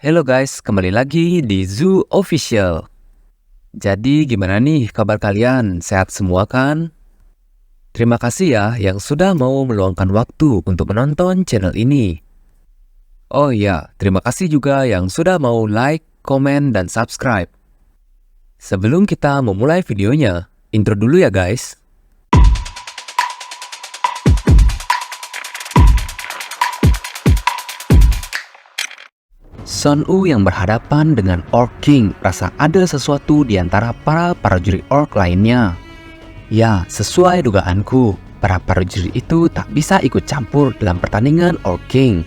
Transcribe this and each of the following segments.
Hello guys, kembali lagi di Zoo Official. Jadi gimana nih kabar kalian? Sehat semua kan? Terima kasih ya yang sudah mau meluangkan waktu untuk menonton channel ini. Oh iya, terima kasih juga yang sudah mau like, komen, dan subscribe. Sebelum kita memulai videonya, intro dulu ya guys. Sun Woo yang berhadapan dengan Orc King rasa ada sesuatu di antara para prajurit Orc lainnya. Ya, sesuai dugaanku, para prajurit itu tak bisa ikut campur dalam pertandingan Orc King.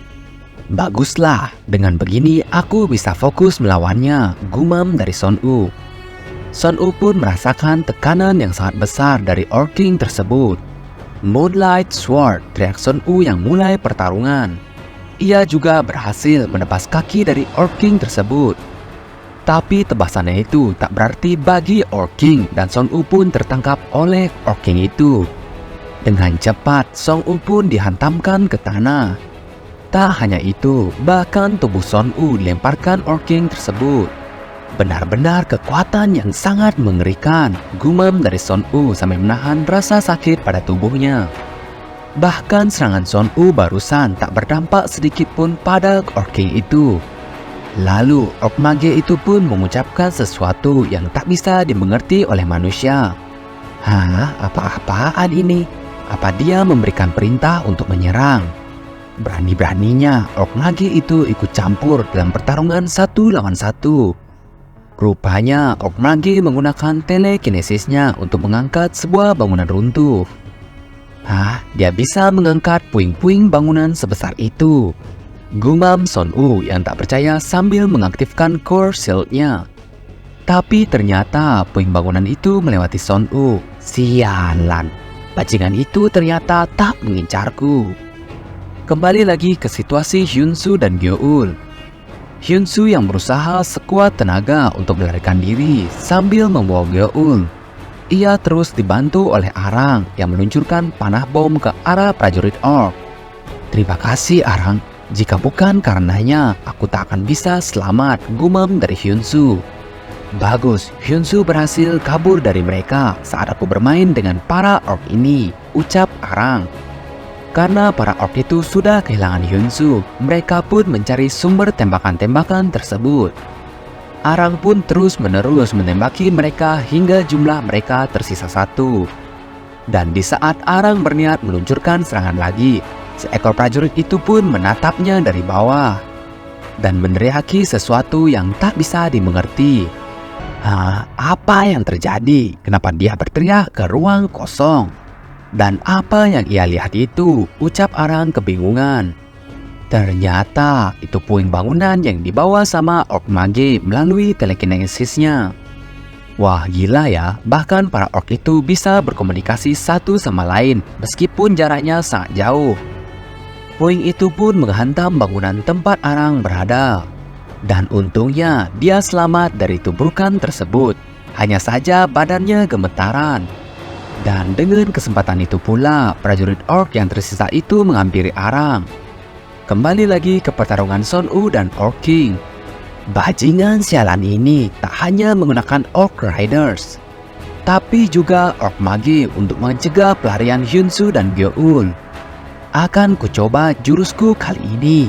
Baguslah, dengan begini aku bisa fokus melawannya, gumam dari Sun Woo. Sun Woo pun merasakan tekanan yang sangat besar dari Orc King tersebut. Moonlight Sword, teriak Sun Woo yang mulai pertarungan. Ia juga berhasil menebas kaki dari Orc King tersebut. Tapi tebasannya itu tak berarti bagi Orc King dan Sun Woo pun tertangkap oleh Orc King itu. Dengan cepat, Sun Woo pun dihantamkan ke tanah. Tak hanya itu, bahkan tubuh Sun Woo dilemparkan Orc King tersebut. Benar-benar kekuatan yang sangat mengerikan, gumam dari Sun Woo sambil menahan rasa sakit pada tubuhnya. Bahkan serangan Sun Woo barusan tak berdampak sedikit pun pada Orc King itu. Lalu Orc Mage itu pun mengucapkan sesuatu yang tak bisa dimengerti oleh manusia. Hah? Apa-apaan ini? Apa dia memberikan perintah untuk menyerang? Berani-beraninya Orc Mage itu ikut campur dalam pertarungan 1 lawan 1. Rupanya Orc Mage menggunakan telekinesisnya untuk mengangkat sebuah bangunan runtuh. Hah, dia bisa mengangkat puing-puing bangunan sebesar itu. Gumam Sun Woo yang tak percaya sambil mengaktifkan core shield-nya. Tapi ternyata puing bangunan itu melewati Sun Woo. Sialan, bajingan itu ternyata tak mengincarku. Kembali lagi ke situasi Hyun Soo dan Gyeol. Hyun Soo yang berusaha sekuat tenaga untuk melarikan diri sambil membawa Gyeol. Ia terus dibantu oleh Arang yang meluncurkan panah bom ke arah prajurit Orc. Terima kasih Arang, jika bukan karenanya aku tak akan bisa selamat, gumam dari Hyun Soo. Bagus, Hyun Soo berhasil kabur dari mereka saat aku bermain dengan para Orc ini, ucap Arang. Karena para Orc itu sudah kehilangan Hyun Soo, mereka pun mencari sumber tembakan-tembakan tersebut. Arang pun terus-menerus menembaki mereka hingga jumlah mereka tersisa 1. Dan di saat Arang berniat meluncurkan serangan lagi, seekor prajurit itu pun menatapnya dari bawah dan meneriaki sesuatu yang tak bisa dimengerti. Hah, apa yang terjadi? Kenapa dia berteriak ke ruang kosong? Dan apa yang ia lihat itu? Ucap Arang kebingungan. Ternyata itu puing bangunan yang dibawa sama Orc Mage melalui telekinesisnya. Wah, gila ya, bahkan para Orc itu bisa berkomunikasi satu sama lain meskipun jaraknya sangat jauh. Puing itu pun menghantam bangunan tempat Arang berada. Dan untungnya dia selamat dari tuburukan tersebut, hanya saja badannya gemetaran. Dan dengan kesempatan itu pula, prajurit Orc yang tersisa itu menghampiri Arang. Kembali lagi ke pertarungan Sun Woo dan Orc King. Bajingan sialan ini tak hanya menggunakan Orc Riders, tapi juga Orc Mage untuk mencegah pelarian Hyun Soo dan Gyeol. Akan kucoba jurusku kali ini.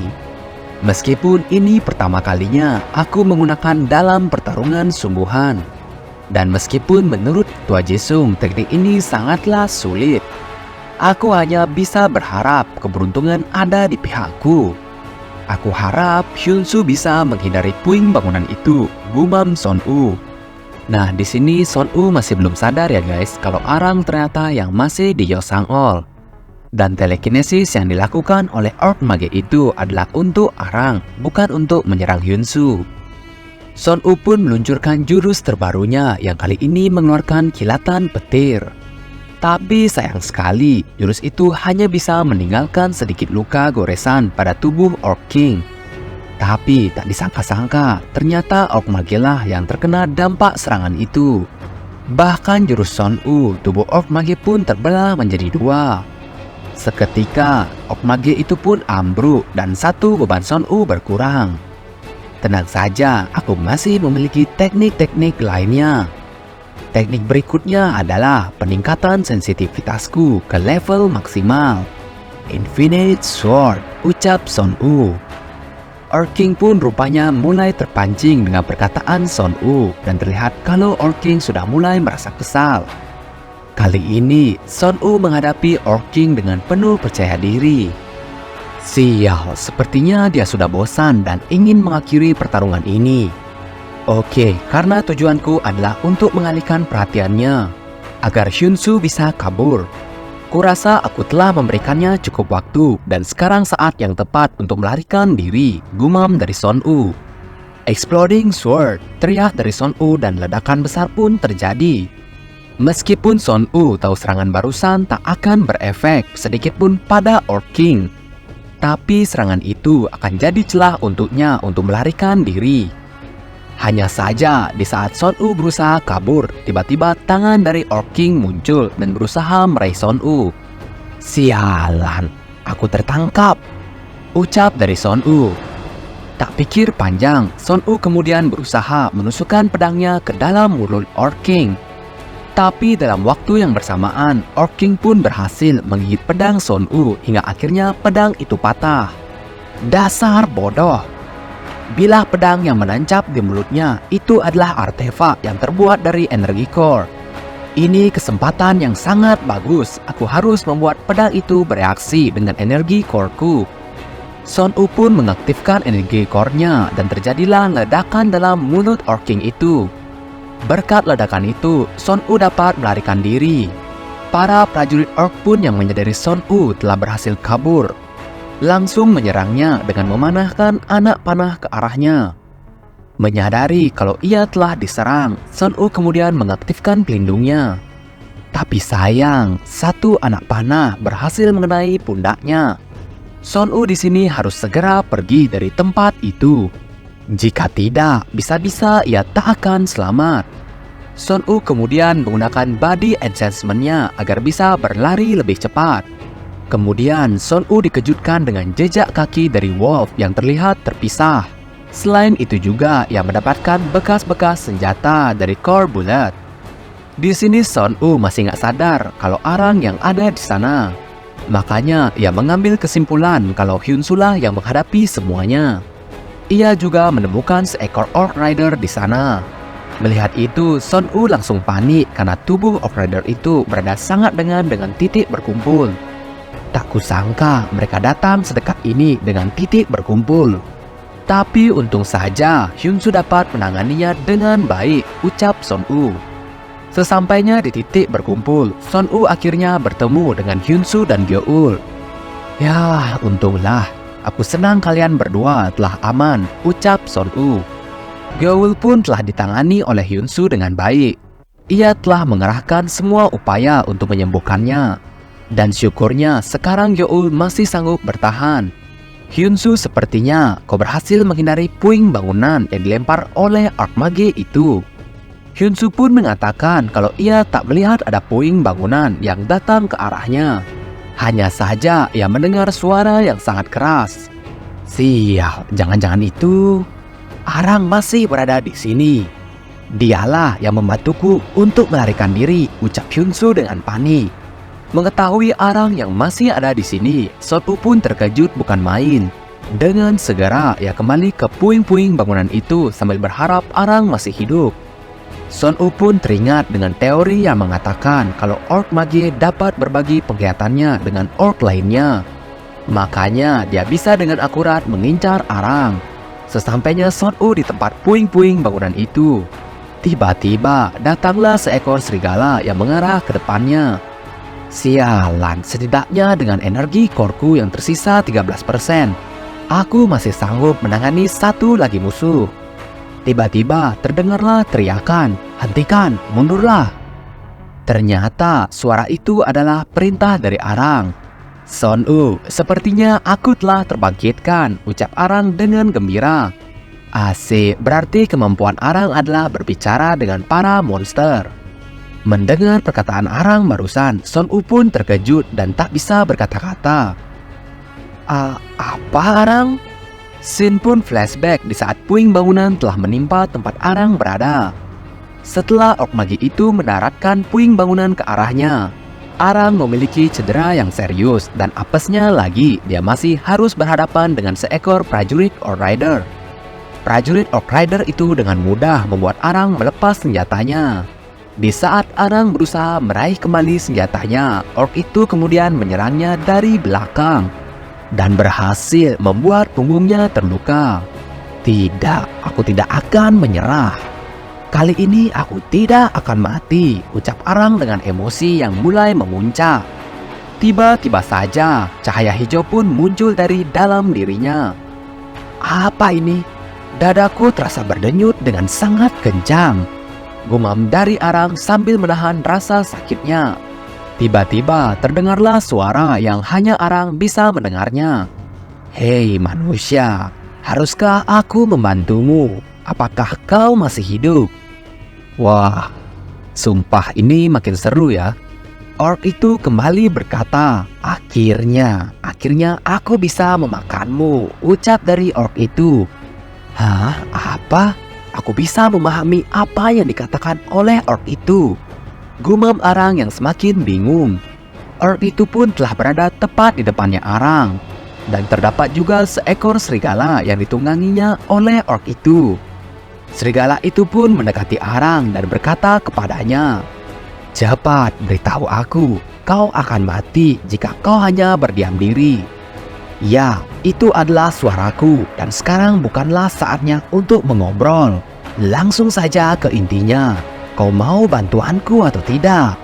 Meskipun ini pertama kalinya aku menggunakan dalam pertarungan sungguhan. Dan meskipun menurut Tua Jisung teknik ini sangatlah sulit, aku hanya bisa berharap keberuntungan ada di pihakku. Aku harap Hyun Soo bisa menghindari puing bangunan itu, gumam Sun Woo. Nah, di sini Sun Woo masih belum sadar ya guys, kalau Arang ternyata yang masih di Yongsang-ol. Dan telekinesis yang dilakukan oleh Orc Mage itu adalah untuk Arang, bukan untuk menyerang Hyun Soo. Sun Woo pun meluncurkan jurus terbarunya yang kali ini mengeluarkan kilatan petir. Tapi sayang sekali, jurus itu hanya bisa meninggalkan sedikit luka goresan pada tubuh Orc King. Tapi tak disangka-sangka, ternyata Orc Mage lah yang terkena dampak serangan itu. Bahkan jurus Sun Woo, tubuh Orc Mage pun terbelah menjadi 2. Seketika, Orc Mage itu pun ambruk dan 1 beban Sun Woo berkurang. Tenang saja, aku masih memiliki teknik-teknik lainnya. Teknik berikutnya adalah peningkatan sensitivitasku ke level maksimal. Infinite Sword, ucap Son Woo. Orc King pun rupanya mulai terpancing dengan perkataan Son Woo dan terlihat kalau Orc King sudah mulai merasa kesal. Kali ini, Son Woo menghadapi Orc King dengan penuh percaya diri. Sial, sepertinya dia sudah bosan dan ingin mengakhiri pertarungan ini. Oke, karena tujuanku adalah untuk mengalihkan perhatiannya, agar Hyunsoo bisa kabur. Kurasa aku telah memberikannya cukup waktu dan sekarang saat yang tepat untuk melarikan diri, gumam dari Son Woo. Exploding Sword, teriak dari Son Woo dan ledakan besar pun terjadi. Meskipun Son Woo tahu serangan barusan tak akan berefek sedikitpun pada Orc King, tapi serangan itu akan jadi celah untuknya untuk melarikan diri. Hanya saja di saat Son Woo berusaha kabur, tiba-tiba tangan dari Orc King muncul dan berusaha meraih Son Woo. Sialan, aku tertangkap, ucap dari Son Woo. Tak pikir panjang, Son Woo kemudian berusaha menusukkan pedangnya ke dalam mulut Orc King. Tapi dalam waktu yang bersamaan, Orc King pun berhasil menggigit pedang Son Woo hingga akhirnya pedang itu patah. Dasar bodoh! Bilah pedang yang menancap di mulutnya itu adalah artefak yang terbuat dari energi core. Ini kesempatan yang sangat bagus. Aku harus membuat pedang itu bereaksi dengan energi core-ku. Son Woo pun mengaktifkan energi core-nya dan terjadilah ledakan dalam mulut Orc King itu. Berkat ledakan itu, Son Woo dapat melarikan diri. Para prajurit Orc pun yang menyadari Son Woo telah berhasil kabur, langsung menyerangnya dengan memanahkan anak panah ke arahnya. Menyadari kalau ia telah diserang, Son Woo kemudian mengaktifkan pelindungnya. Tapi sayang, satu anak panah berhasil mengenai pundaknya. Son Woo di sini harus segera pergi dari tempat itu. Jika tidak, bisa-bisa ia tak akan selamat. Son Woo kemudian menggunakan body enhancement-nya agar bisa berlari lebih cepat. Kemudian Son Woo dikejutkan dengan jejak kaki dari Wolf yang terlihat terpisah. Selain itu juga ia mendapatkan bekas-bekas senjata dari core bullet. Di sini Son Woo masih nggak sadar kalau Arang yang ada di sana. Makanya ia mengambil kesimpulan kalau Hyunsoo lah yang menghadapi semuanya. Ia juga menemukan seekor Orc Rider di sana. Melihat itu, Son Woo langsung panik karena tubuh Orc Rider itu berada sangat dengan titik berkumpul. Tak kusangka mereka datang sedekat ini dengan titik berkumpul. Tapi untung saja Hyunsoo dapat menanganinya dengan baik, ucap Son Woo. Sesampainya di titik berkumpul, Son Woo akhirnya bertemu dengan Hyunsoo dan Gyeol. Ya, untunglah. Aku senang kalian berdua telah aman, ucap Son Woo. Gyeol pun telah ditangani oleh Hyunsoo dengan baik. Ia telah mengerahkan semua upaya untuk menyembuhkannya. Dan syukurnya sekarang Gyeol masih sanggup bertahan. Hyunsoo, sepertinya kau berhasil menghindari puing bangunan yang dilempar oleh Arch Mage itu. Hyunsoo pun mengatakan kalau ia tak melihat ada puing bangunan yang datang ke arahnya. Hanya saja ia mendengar suara yang sangat keras. Sial, jangan-jangan itu Arang masih berada di sini. Dialah yang membantuku untuk melarikan diri, ucap Hyunsoo dengan panik. Mengetahui Arang yang masih ada di sini, Son Woo pun terkejut bukan main. Dengan segera ia kembali ke puing-puing bangunan itu sambil berharap Arang masih hidup. Son Woo pun teringat dengan teori yang mengatakan kalau Orc Mage dapat berbagi penglihatannya dengan Orc lainnya. Makanya dia bisa dengan akurat mengincar Arang. Sesampainya Son Woo di tempat puing-puing bangunan itu, tiba-tiba datanglah seekor serigala yang mengarah ke depannya. Sialan, setidaknya dengan energi core-ku yang tersisa 13%, aku masih sanggup menangani satu lagi musuh. Tiba-tiba terdengarlah teriakan, hentikan, mundurlah. Ternyata suara itu adalah perintah dari Arang. Son Woo, sepertinya aku telah terbangkitkan, ucap Arang dengan gembira. Asik, berarti kemampuan Arang adalah berbicara dengan para monster. Mendengar perkataan Arang barusan, Son Woo pun terkejut dan tak bisa berkata-kata. Apa Arang? Scene pun flashback di saat puing bangunan telah menimpa tempat Arang berada. Setelah orc magi itu mendaratkan puing bangunan ke arahnya, Arang memiliki cedera yang serius dan apesnya lagi dia masih harus berhadapan dengan seekor prajurit orc rider. Prajurit orc rider itu dengan mudah membuat Arang melepas senjatanya. Di saat Arang berusaha meraih kembali senjatanya, orc itu kemudian menyerangnya dari belakang dan berhasil membuat punggungnya terluka. Tidak, aku tidak akan menyerah. Kali ini aku tidak akan mati, ucap Arang dengan emosi yang mulai memuncak. Tiba-tiba saja, cahaya hijau pun muncul dari dalam dirinya. Apa ini? Dadaku terasa berdenyut dengan sangat kencang. Gumam dari Arang sambil menahan rasa sakitnya. Tiba-tiba terdengarlah suara yang hanya Arang bisa mendengarnya. Hei manusia, haruskah aku membantumu? Apakah kau masih hidup? Wah, sumpah ini makin seru ya. Orc itu kembali berkata, Akhirnya aku bisa memakanmu, ucap dari orc itu. Hah, apa? Aku bisa memahami apa yang dikatakan oleh orc itu. Gumam Arang yang semakin bingung. Orc itu pun telah berada tepat di depannya Arang. Dan terdapat juga seekor serigala yang ditungganginya oleh orc itu. Serigala itu pun mendekati Arang dan berkata kepadanya, Cepat beritahu aku, kau akan mati jika kau hanya berdiam diri. Ya, itu adalah suaraku dan sekarang bukanlah saatnya untuk mengobrol. Langsung saja ke intinya, kau mau bantuanku atau tidak?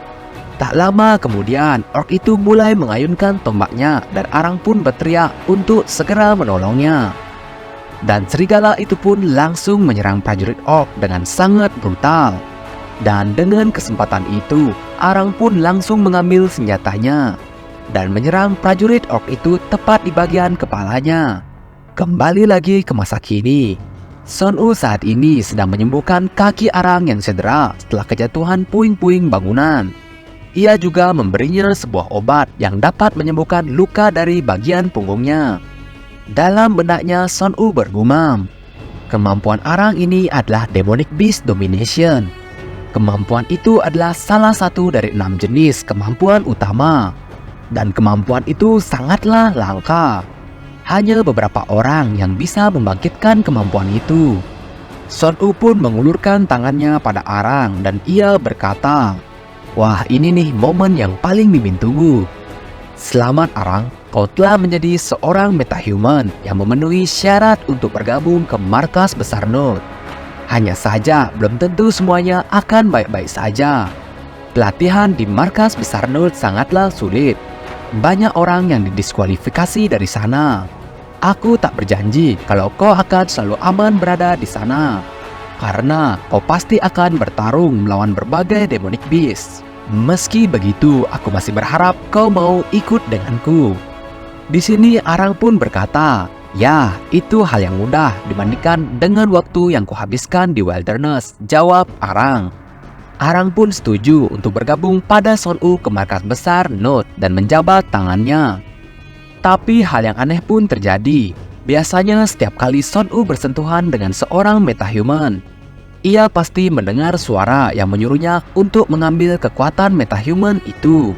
Tak lama kemudian, orc itu mulai mengayunkan tombaknya dan Arang pun berteriak untuk segera menolongnya. Dan serigala itu pun langsung menyerang prajurit orc dengan sangat brutal. Dan dengan kesempatan itu, Arang pun langsung mengambil senjatanya dan menyerang prajurit orc itu tepat di bagian kepalanya. Kembali lagi ke masa kini, Sun U saat ini sedang menyembuhkan kaki Arang yang cedera setelah kejatuhan puing-puing bangunan. Ia juga memberinya sebuah obat yang dapat menyembuhkan luka dari bagian punggungnya. Dalam benaknya Sun U bergumam, kemampuan Arang ini adalah Demonic Beast Domination. Kemampuan itu adalah salah satu dari 6 jenis kemampuan utama. Dan kemampuan itu sangatlah langka. Hanya beberapa orang yang bisa membangkitkan kemampuan itu. Sun U pun mengulurkan tangannya pada Arang dan ia berkata, Wah, ini nih momen yang paling Mimin tunggu. Selamat Arang, kau telah menjadi seorang metahuman yang memenuhi syarat untuk bergabung ke markas besar Node. Hanya saja belum tentu semuanya akan baik-baik saja. Pelatihan di markas besar Node sangatlah sulit. Banyak orang yang didiskualifikasi dari sana. Aku tak berjanji kalau kau akan selalu aman berada di sana. Karena kau pasti akan bertarung melawan berbagai demonic beast. Meski begitu, aku masih berharap kau mau ikut denganku. Di sini Arang pun berkata, Ya, itu hal yang mudah dibandingkan dengan waktu yang kuhabiskan di wilderness, jawab Arang. Arang pun setuju untuk bergabung pada Sun U ke markas besar Node dan menjabat tangannya. Tapi hal yang aneh pun terjadi. Biasanya setiap kali Sun U bersentuhan dengan seorang metahuman, ia pasti mendengar suara yang menyuruhnya untuk mengambil kekuatan metahuman itu.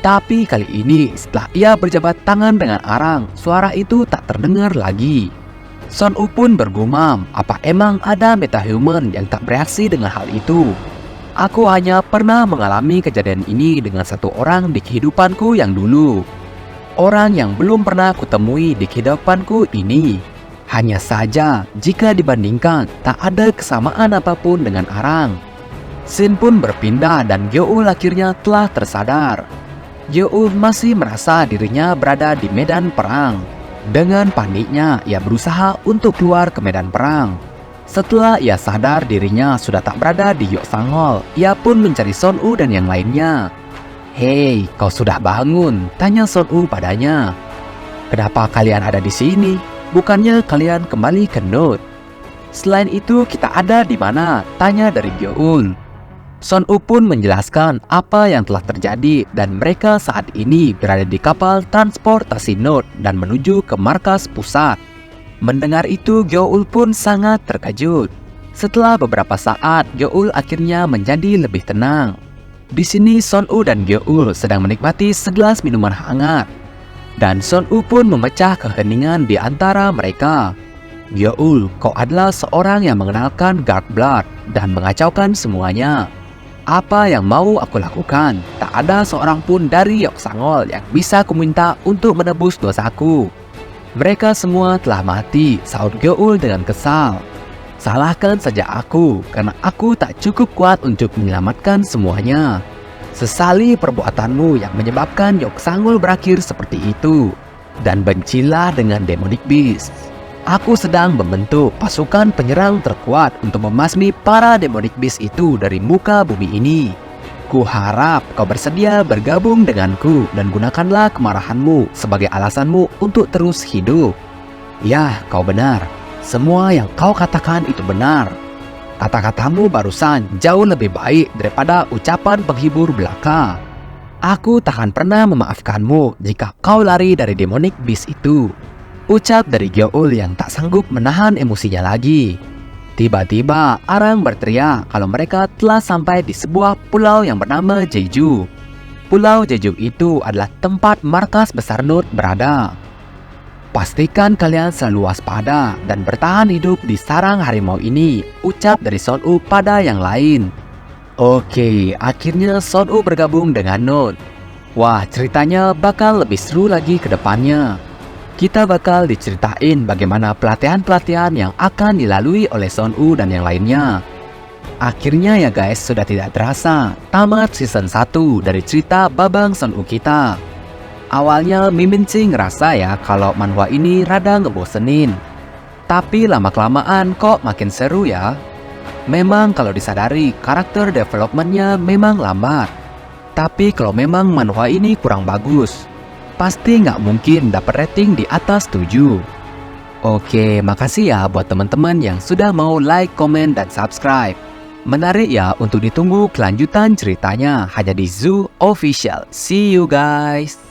Tapi kali ini setelah ia berjabat tangan dengan Arang, suara itu tak terdengar lagi. Sun U pun bergumam, apa emang ada metahuman yang tak bereaksi dengan hal itu? Aku hanya pernah mengalami kejadian ini dengan satu orang di kehidupanku yang dulu. Orang yang belum pernah kutemui di kehidupanku ini. Hanya saja, jika dibandingkan, tak ada kesamaan apapun dengan Arang. Scene pun berpindah dan Gyeul akhirnya telah tersadar. Gyeul masih merasa dirinya berada di medan perang. Dengan paniknya, ia berusaha untuk keluar ke medan perang. Setelah ia sadar dirinya sudah tak berada di Yogg-Sanghol, ia pun mencari Sun U dan yang lainnya. Hei, kau sudah bangun? Tanya Sun U padanya. Kenapa kalian ada di sini? Bukannya kalian kembali ke Node? Selain itu, kita ada di mana? Tanya dari Gyeul. Sun U pun menjelaskan apa yang telah terjadi dan mereka saat ini berada di kapal transportasi Node dan menuju ke markas pusat. Mendengar itu, Gyeol pun sangat terkejut. Setelah beberapa saat, Gyeol akhirnya menjadi lebih tenang. Di sini Son-woo dan Gyeol sedang menikmati segelas minuman hangat. Dan Son-woo pun memecah keheningan di antara mereka. Gyeol, kau adalah seorang yang mengenalkan Dark Blood dan mengacaukan semuanya. Apa yang mau aku lakukan? Tak ada seorang pun dari Yeok-sangol yang bisa kuminta untuk menebus dosaku. Mereka semua telah mati, sahut Gyeol dengan kesal. Salahkan saja aku, karena aku tak cukup kuat untuk menyelamatkan semuanya. Sesali perbuatanmu yang menyebabkan Yeok-sangol berakhir seperti itu. Dan bencilah dengan Demonic Beast. Aku sedang membentuk pasukan penyerang terkuat untuk memasmi para Demonic Beast itu dari muka bumi ini. Ku harap kau bersedia bergabung denganku dan gunakanlah kemarahanmu sebagai alasanmu untuk terus hidup. Ya, kau benar. Semua yang kau katakan itu benar. Kata-katamu barusan jauh lebih baik daripada ucapan penghibur belaka. Aku takkan pernah memaafkanmu jika kau lari dari Demonic Beast itu. Ucap dari Gyeol yang tak sanggup menahan emosinya lagi. Tiba-tiba Arang berteriak kalau mereka telah sampai di sebuah pulau yang bernama Jeju. Pulau Jeju itu adalah tempat markas besar Note berada. Pastikan kalian selalu waspada dan bertahan hidup di sarang harimau ini, ucap dari Son-woo pada yang lain. Oke, akhirnya Son-woo bergabung dengan Note. Wah, ceritanya bakal lebih seru lagi ke depannya. Kita bakal diceritain bagaimana pelatihan-pelatihan yang akan dilalui oleh Son-woo dan yang lainnya. Akhirnya ya guys, sudah tidak terasa tamat season 1 dari cerita Babang Son-woo kita. Awalnya Mimin sih ngerasa ya kalau manhwa ini rada ngebosenin. Tapi lama-kelamaan kok makin seru ya. Memang kalau disadari karakter developmentnya memang lambat. Tapi kalau memang manhwa ini kurang bagus, pasti nggak mungkin dapat rating di atas 7. Oke, makasih ya buat teman-teman yang sudah mau like, komen, dan subscribe. Menarik ya untuk ditunggu kelanjutan ceritanya hanya di Zoo Official. See you guys!